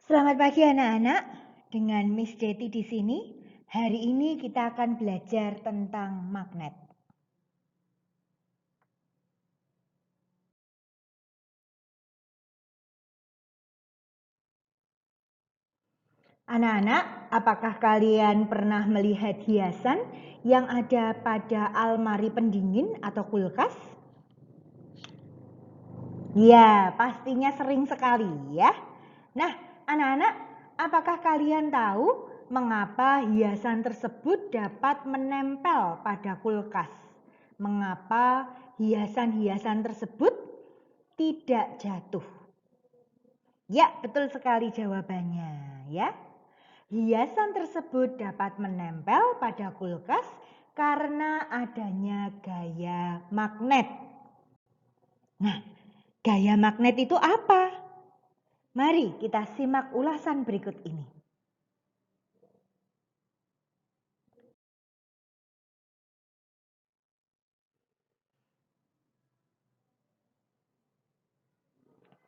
Selamat pagi anak-anak, dengan Miss Deti di sini. Hari ini kita akan belajar tentang magnet. Anak-anak, apakah kalian pernah melihat hiasan yang ada pada almari pendingin atau kulkas? Ya, pastinya sering sekali ya. Nah, anak-anak, apakah kalian tahu mengapa hiasan tersebut dapat menempel pada kulkas? Mengapa hiasan-hiasan tersebut tidak jatuh? Ya, betul sekali jawabannya ya. Hiasan tersebut dapat menempel pada kulkas karena adanya gaya magnet. Nah, gaya magnet itu apa? Mari kita simak ulasan berikut ini.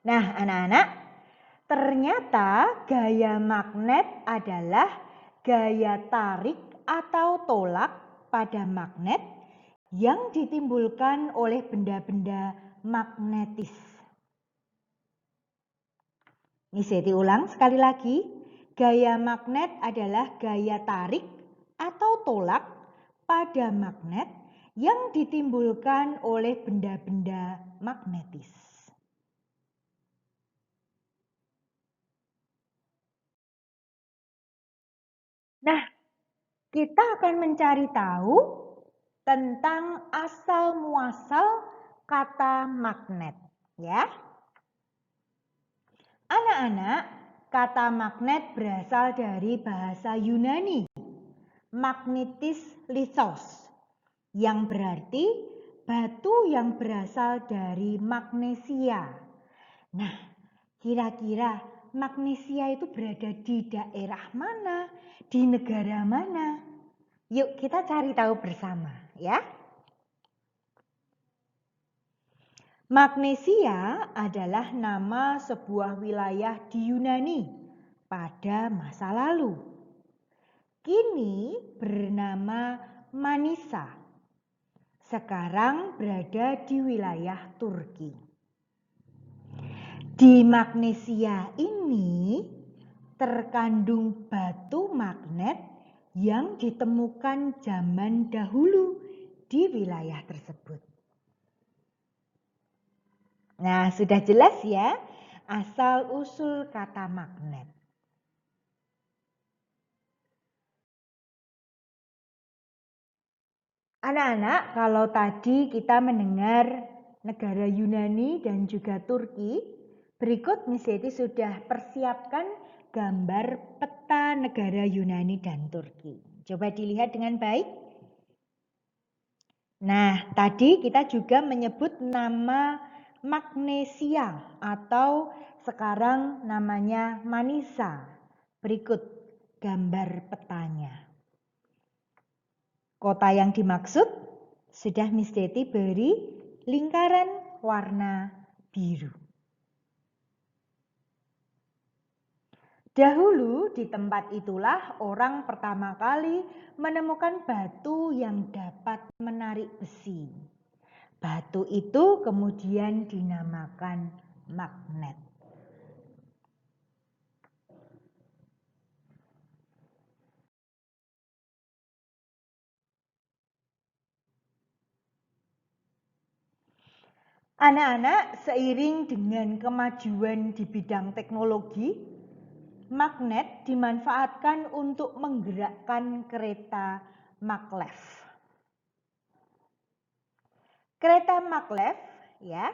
Nah, anak-anak, ternyata gaya magnet adalah gaya tarik atau tolak pada magnet yang ditimbulkan oleh benda-benda magnetis. Ini saya ulang sekali lagi. Gaya magnet adalah gaya tarik atau tolak pada magnet yang ditimbulkan oleh benda-benda magnetis. Nah, kita akan mencari tahu tentang asal-muasal kata magnet, ya. Anak-anak, kata magnet berasal dari bahasa Yunani, magnetis lithos, yang berarti batu yang berasal dari magnesia. Nah, kira-kira magnesia itu berada di daerah mana? Di negara mana? Yuk kita cari tahu bersama ya. Magnesia adalah nama sebuah wilayah di Yunani pada masa lalu. Kini bernama Manisa. Sekarang berada di wilayah Turki. Di magnesia ini terkandung batu magnet yang ditemukan zaman dahulu di wilayah tersebut. Nah, sudah jelas ya asal-usul kata magnet. Anak-anak, kalau tadi kita mendengar negara Yunani dan juga Turki, berikut Miss Yeti sudah persiapkan gambar peta negara Yunani dan Turki. Coba dilihat dengan baik. Nah, tadi kita juga menyebut nama magnesia atau sekarang namanya Manisa. Berikut gambar petanya. Kota yang dimaksud sudah Miss Deti beri lingkaran warna biru. Dahulu di tempat itulah orang pertama kali menemukan batu yang dapat menarik besi. Batu itu kemudian dinamakan magnet. Anak-anak, seiring dengan kemajuan di bidang teknologi, magnet dimanfaatkan untuk menggerakkan kereta maglev. Kereta maglev ya,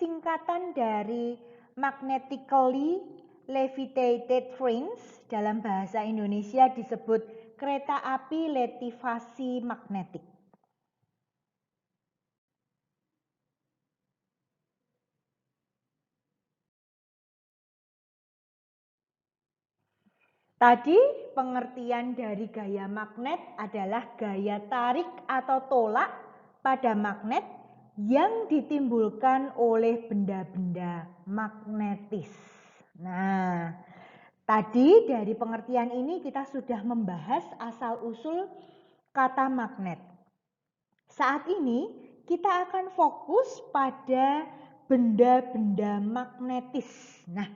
singkatan dari magnetically levitated trains, dalam bahasa Indonesia disebut kereta api letivasi magnetik. Tadi pengertian dari gaya magnet adalah gaya tarik atau tolak pada magnet yang ditimbulkan oleh benda-benda magnetis. Nah, Tadi dari pengertian ini kita sudah membahas asal-usul kata magnet. Saat ini kita akan fokus pada benda-benda magnetis. Nah,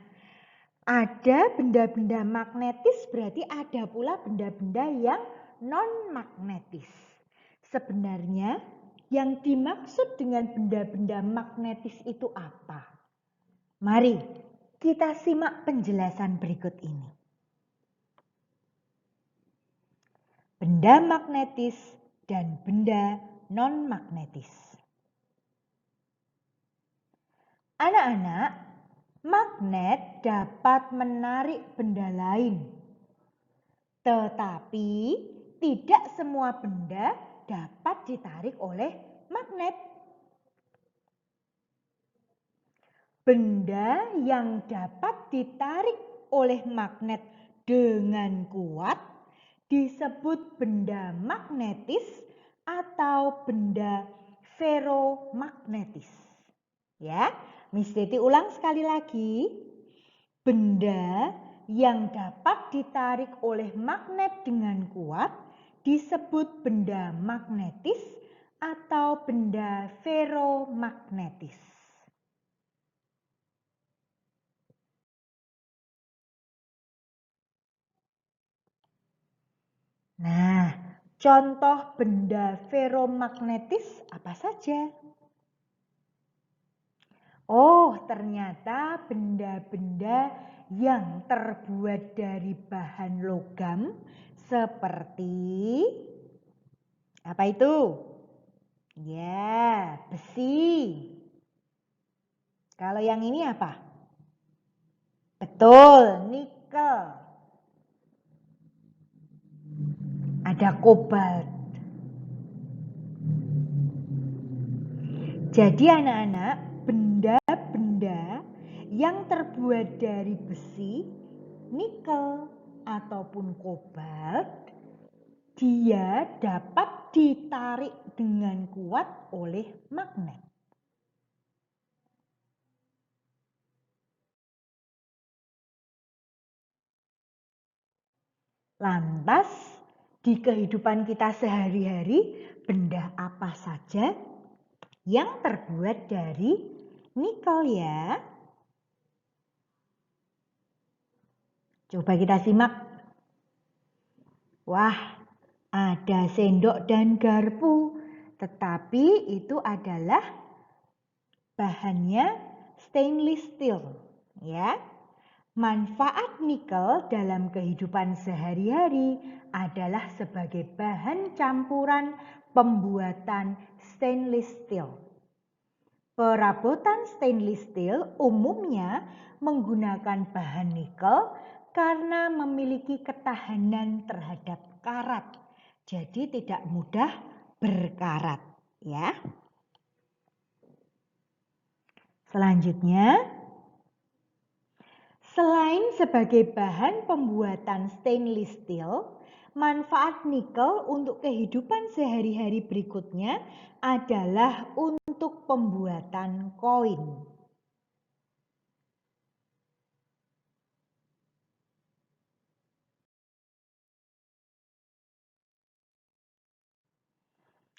ada benda-benda magnetis berarti ada pula benda-benda yang non-magnetis. Sebenarnya yang dimaksud dengan benda-benda magnetis itu apa? Mari kita simak penjelasan berikut ini. Benda magnetis dan benda non-magnetis. Anak-anak, magnet dapat menarik benda lain, tetapi tidak semua benda dapat ditarik oleh magnet. Benda yang dapat ditarik oleh magnet dengan kuat disebut benda magnetis atau benda feromagnetis. Ya, Miss Deti ulang sekali lagi. Benda yang dapat ditarik oleh magnet dengan kuat disebut benda magnetis atau benda feromagnetis. Nah, contoh benda feromagnetis apa saja? Oh, ternyata benda-benda yang terbuat dari bahan logam seperti apa itu? Ya, besi. Kalau yang ini apa? Betul, nikel. Ada kobalt. Jadi anak-anak, benda-benda yang terbuat dari besi, nikel, ataupun kobalt, dia dapat ditarik dengan kuat oleh magnet. Lantas, di kehidupan kita sehari-hari, benda apa saja yang terbuat dari nikel ya? Coba kita simak. Wah, ada sendok dan garpu, tetapi itu adalah bahannya stainless steel, ya. Manfaat nikel dalam kehidupan sehari-hari adalah sebagai bahan campuran pembuatan stainless steel. Perabotan stainless steel umumnya menggunakan bahan nikel karena memiliki ketahanan terhadap karat. Jadi tidak mudah berkarat, ya. Selanjutnya, selain sebagai bahan pembuatan stainless steel, manfaat nikel untuk kehidupan sehari-hari berikutnya adalah untuk pembuatan koin.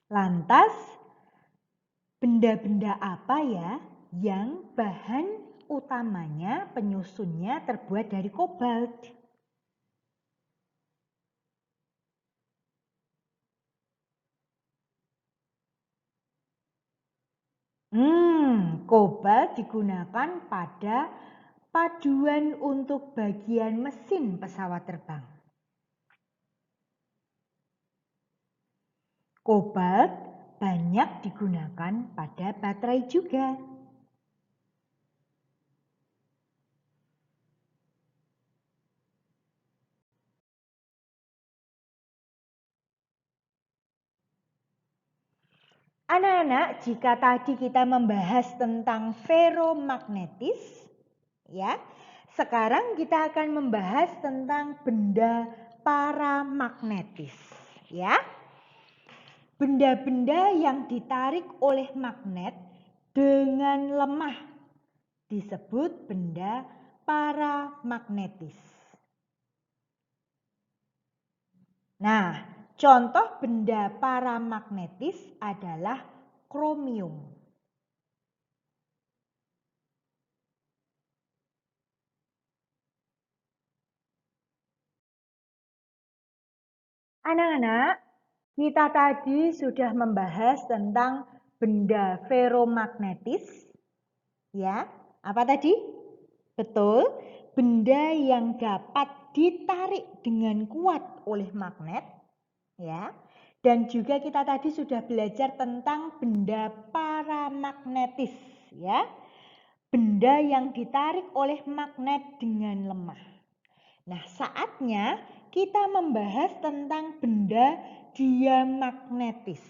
Lantas, benda-benda apa ya yang bahan utamanya penyusunnya terbuat dari kobalt? Kobalt digunakan pada paduan untuk bagian mesin pesawat terbang. Kobalt banyak digunakan pada baterai juga. Anak-anak, jika tadi kita membahas tentang feromagnetis, ya, sekarang kita akan membahas tentang benda paramagnetis, ya. Benda-benda yang ditarik oleh magnet dengan lemah disebut benda paramagnetis. Nah, contoh benda paramagnetis adalah kromium. Anak-anak, kita tadi sudah membahas tentang benda ferromagnetis. Ya, apa tadi? Betul, benda yang dapat ditarik dengan kuat oleh magnet. Ya, dan juga kita tadi sudah belajar tentang benda paramagnetis. Ya, benda yang ditarik oleh magnet dengan lemah. Nah, saatnya kita membahas tentang benda diamagnetis.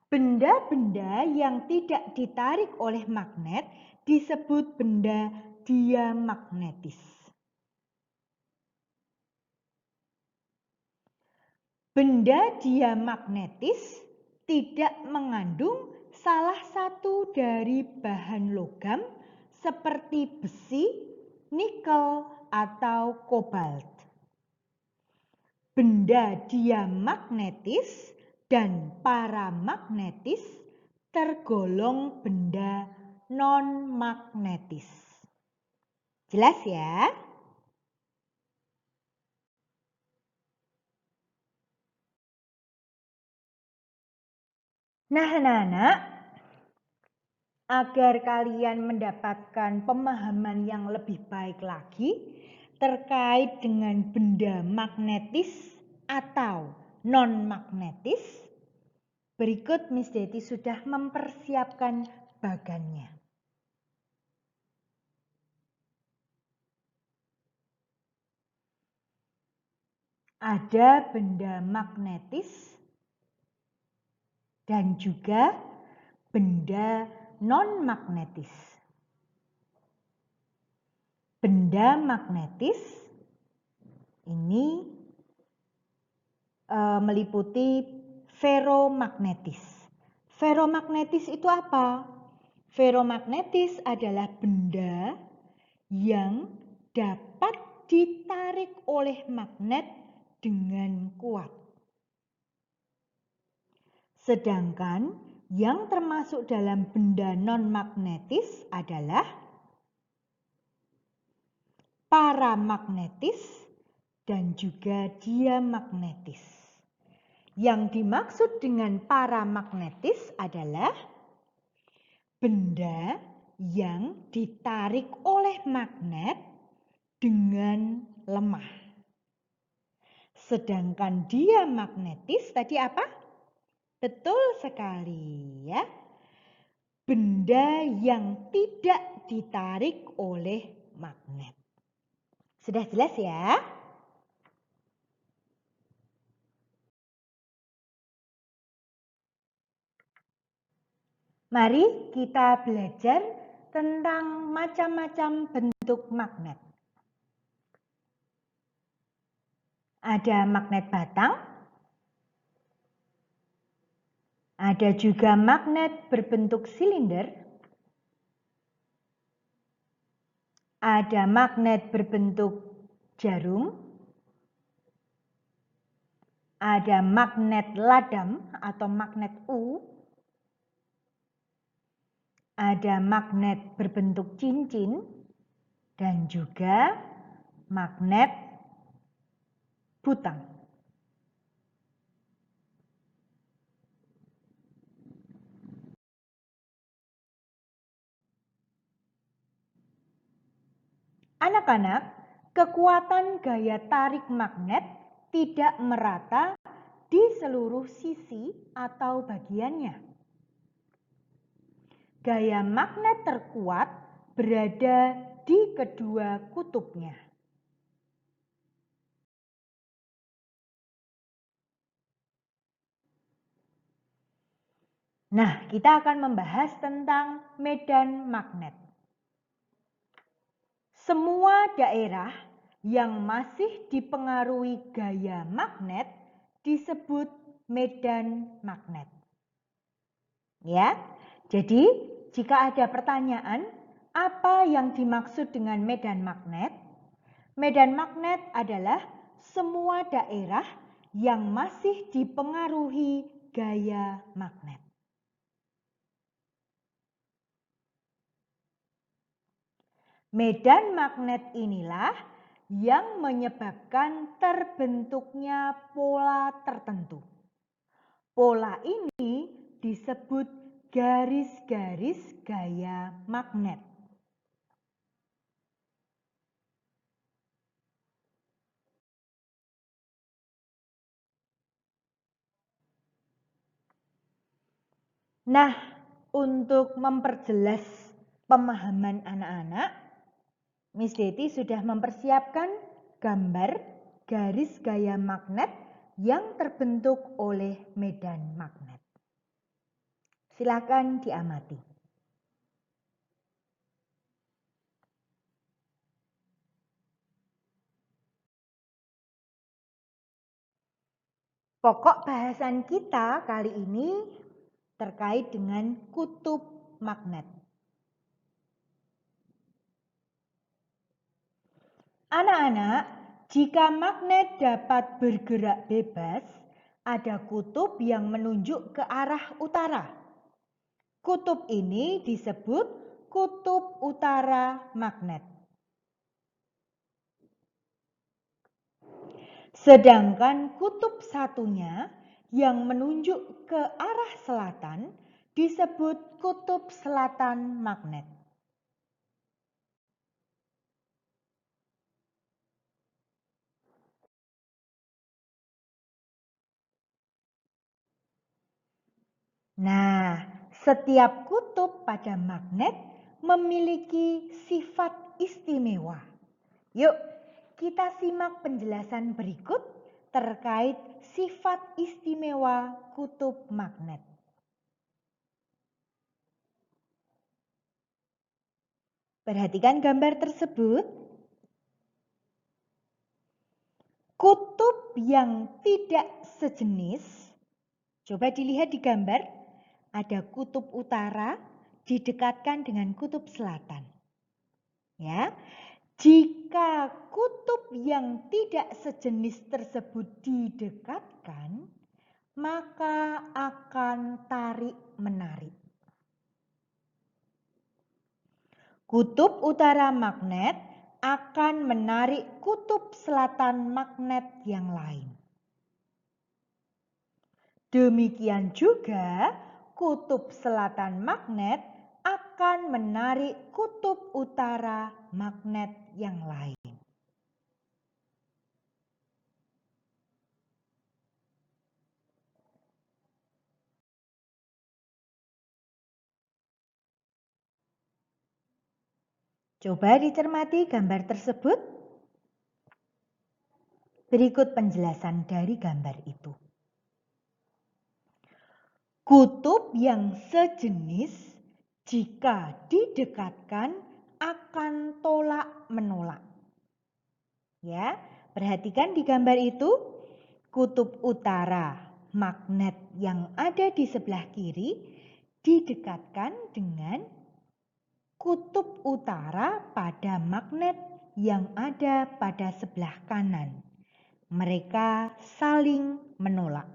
Benda-benda yang tidak ditarik oleh magnet disebut benda diamagnetis. Benda diamagnetis tidak mengandung salah satu dari bahan logam seperti besi, nikel, atau kobalt. Benda diamagnetis dan paramagnetis tergolong benda non-magnetis. Jelas ya? Nah, anak-anak, agar kalian mendapatkan pemahaman yang lebih baik lagi terkait dengan benda magnetis atau non-magnetis, berikut Miss Deti sudah mempersiapkan bagannya. Ada benda magnetis dan juga benda non-magnetis. Benda magnetis ini meliputi ferromagnetis. Ferromagnetis itu apa? Ferromagnetis adalah benda yang dapat ditarik oleh magnet dengan kuat. Sedangkan yang termasuk dalam benda non-magnetis adalah paramagnetis dan juga diamagnetis. Yang dimaksud dengan paramagnetis adalah benda yang ditarik oleh magnet dengan lemah. Sedangkan diamagnetis tadi apa? Betul sekali ya. Benda yang tidak ditarik oleh magnet. Sudah jelas ya? Mari kita belajar tentang macam-macam bentuk magnet. Ada magnet batang, ada juga magnet berbentuk silinder, ada magnet berbentuk jarum, ada magnet ladam atau magnet U, ada magnet berbentuk cincin, dan juga magnet butang. Anak-anak, kekuatan gaya tarik magnet tidak merata di seluruh sisi atau bagiannya. Gaya magnet terkuat berada di kedua kutubnya. Nah, kita akan membahas tentang medan magnet. Semua daerah yang masih dipengaruhi gaya magnet disebut medan magnet. Ya, jadi jika ada pertanyaan, apa yang dimaksud dengan medan magnet? Medan magnet adalah semua daerah yang masih dipengaruhi gaya magnet. Medan magnet inilah yang menyebabkan terbentuknya pola tertentu. Pola ini disebut garis-garis gaya magnet. Nah, untuk memperjelas pemahaman anak-anak, Miss Deti sudah mempersiapkan gambar garis gaya magnet yang terbentuk oleh medan magnet. Silakan diamati. Pokok bahasan kita kali ini terkait dengan kutub magnet. Anak-anak, jika magnet dapat bergerak bebas, ada kutub yang menunjuk ke arah utara. Kutub ini disebut kutub utara magnet. Sedangkan kutub satunya yang menunjuk ke arah selatan disebut kutub selatan magnet. Nah, setiap kutub pada magnet memiliki sifat istimewa. Yuk, kita simak penjelasan berikut terkait sifat istimewa kutub magnet. Perhatikan gambar tersebut. Kutub yang tidak sejenis, coba dilihat di gambar, ada kutub utara didekatkan dengan kutub selatan. Ya, jika kutub yang tidak sejenis tersebut didekatkan, maka akan tarik-menarik. Kutub utara magnet akan menarik kutub selatan magnet yang lain. Demikian juga kutub selatan magnet akan menarik kutub utara magnet yang lain. Coba dicermati gambar tersebut. Berikut penjelasan dari gambar itu. Kutub yang sejenis jika didekatkan akan tolak-menolak. Ya, perhatikan di gambar itu, kutub utara magnet yang ada di sebelah kiri didekatkan dengan kutub utara pada magnet yang ada pada sebelah kanan. Mereka saling menolak.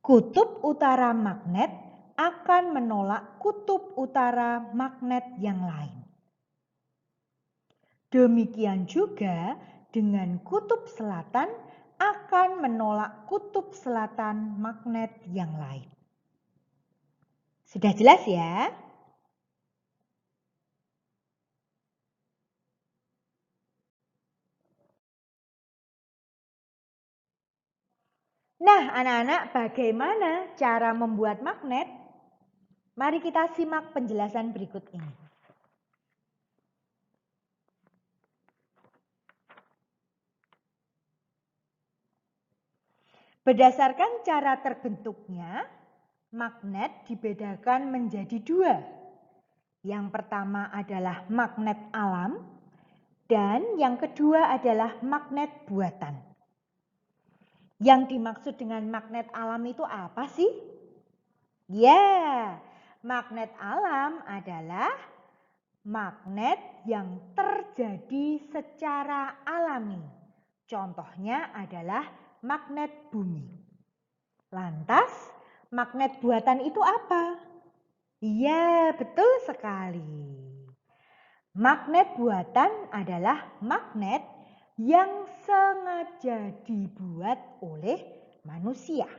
Kutub utara magnet akan menolak kutub utara magnet yang lain. Demikian juga dengan kutub selatan akan menolak kutub selatan magnet yang lain. Sudah jelas ya? Nah, anak-anak, bagaimana cara membuat magnet? Mari kita simak penjelasan berikut ini. Berdasarkan cara terbentuknya, magnet dibedakan menjadi dua. Yang pertama adalah magnet alam dan yang kedua adalah magnet buatan. Yang dimaksud dengan magnet alam itu apa sih? Ya, magnet alam adalah magnet yang terjadi secara alami. Contohnya adalah magnet bumi. Lantas, magnet buatan itu apa? Iya, betul sekali. Magnet buatan adalah magnet yang sengaja dibuat oleh manusia.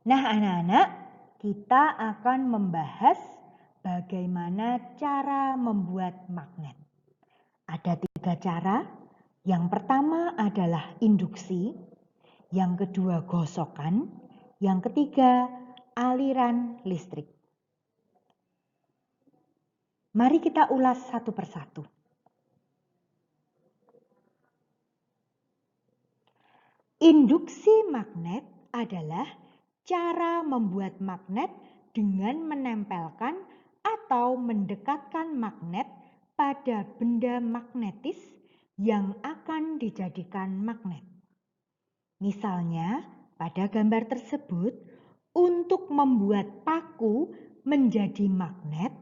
Nah, anak-anak, kita akan membahas bagaimana cara membuat magnet. Ada 3 cara. Yang pertama adalah induksi, yang kedua gosokan, yang ketiga aliran listrik. Mari kita ulas satu persatu. Induksi magnet adalah cara membuat magnet dengan menempelkan atau mendekatkan magnet pada benda magnetis yang akan dijadikan magnet. Misalnya, pada gambar tersebut, untuk membuat paku menjadi magnet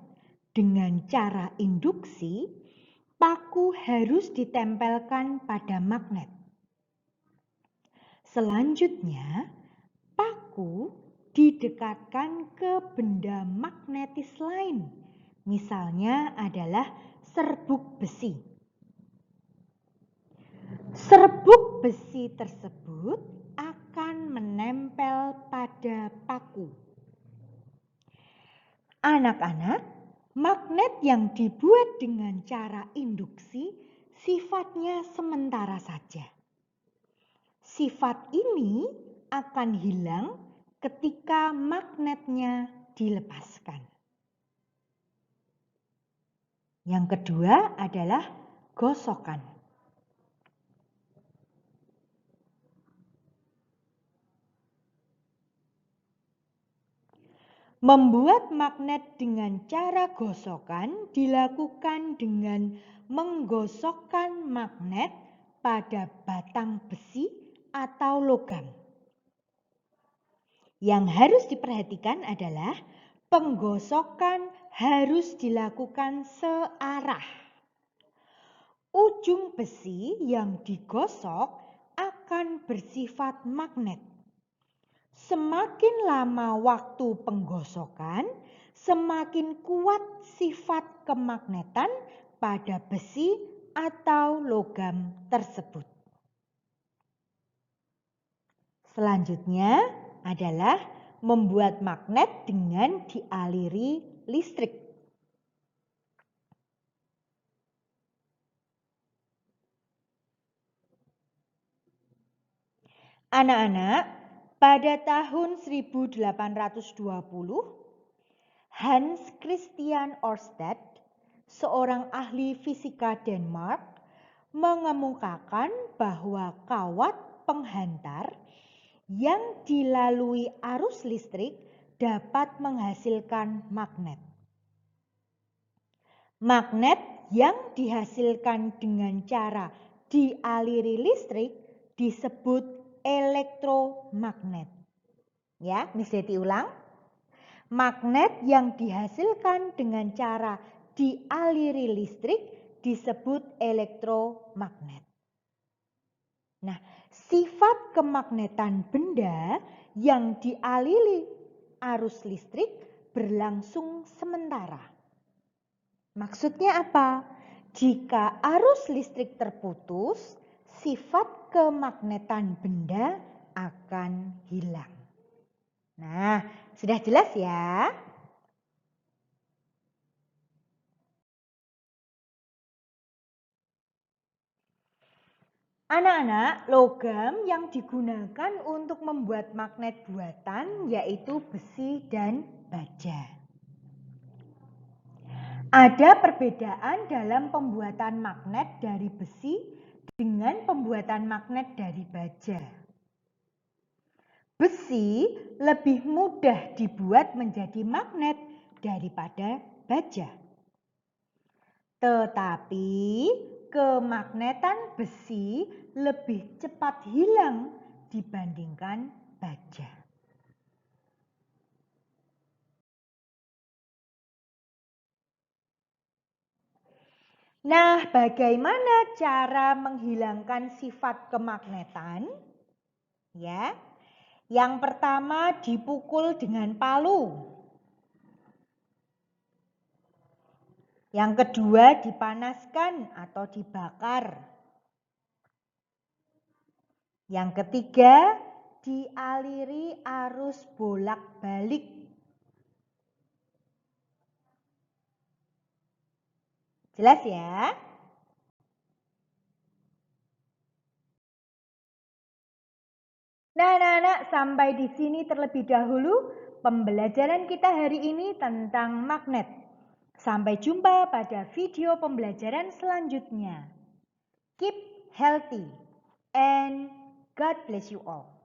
dengan cara induksi, paku harus ditempelkan pada magnet. Selanjutnya, paku didekatkan ke benda magnetis lain. Misalnya adalah serbuk besi. Serbuk besi tersebut akan menempel pada paku. Anak-anak, magnet yang dibuat dengan cara induksi sifatnya sementara saja. Sifat ini akan hilang ketika magnetnya dilepaskan. Yang kedua adalah gosokan. Membuat magnet dengan cara gosokan dilakukan dengan menggosokkan magnet pada batang besi atau logam. Yang harus diperhatikan adalah penggosokan harus dilakukan searah. Ujung besi yang digosok akan bersifat magnet. Semakin lama waktu penggosokan, semakin kuat sifat kemagnetan pada besi atau logam tersebut. Selanjutnya adalah membuat magnet dengan dialiri listrik. Anak-anak, pada tahun 1820, Hans Christian Ørsted, seorang ahli fisika Denmark, mengemukakan bahwa kawat penghantar yang dilalui arus listrik dapat menghasilkan magnet. Magnet yang dihasilkan dengan cara dialiri listrik disebut elektromagnet. Ya, Miss Deti ulang. Magnet yang dihasilkan dengan cara dialiri listrik disebut elektromagnet. Nah, sifat kemagnetan benda yang dialiri arus listrik berlangsung sementara. Maksudnya apa? Jika arus listrik terputus, sifat kemagnetan benda akan hilang. Nah, sudah jelas ya? Anak-anak, logam yang digunakan untuk membuat magnet buatan yaitu besi dan baja. Ada perbedaan dalam pembuatan magnet dari besi dengan pembuatan magnet dari baja. Besi lebih mudah dibuat menjadi magnet daripada baja. Tetapi kemagnetan besi lebih cepat hilang dibandingkan baja. Nah, bagaimana cara menghilangkan sifat kemagnetan? Ya, yang pertama dipukul dengan palu. Yang kedua dipanaskan atau dibakar. Yang ketiga dialiri arus bolak-balik. Jelas ya? Nah, anak-anak, sampai di sini terlebih dahulu pembelajaran kita hari ini tentang magnet. Sampai jumpa pada video pembelajaran selanjutnya. Keep healthy and God bless you all.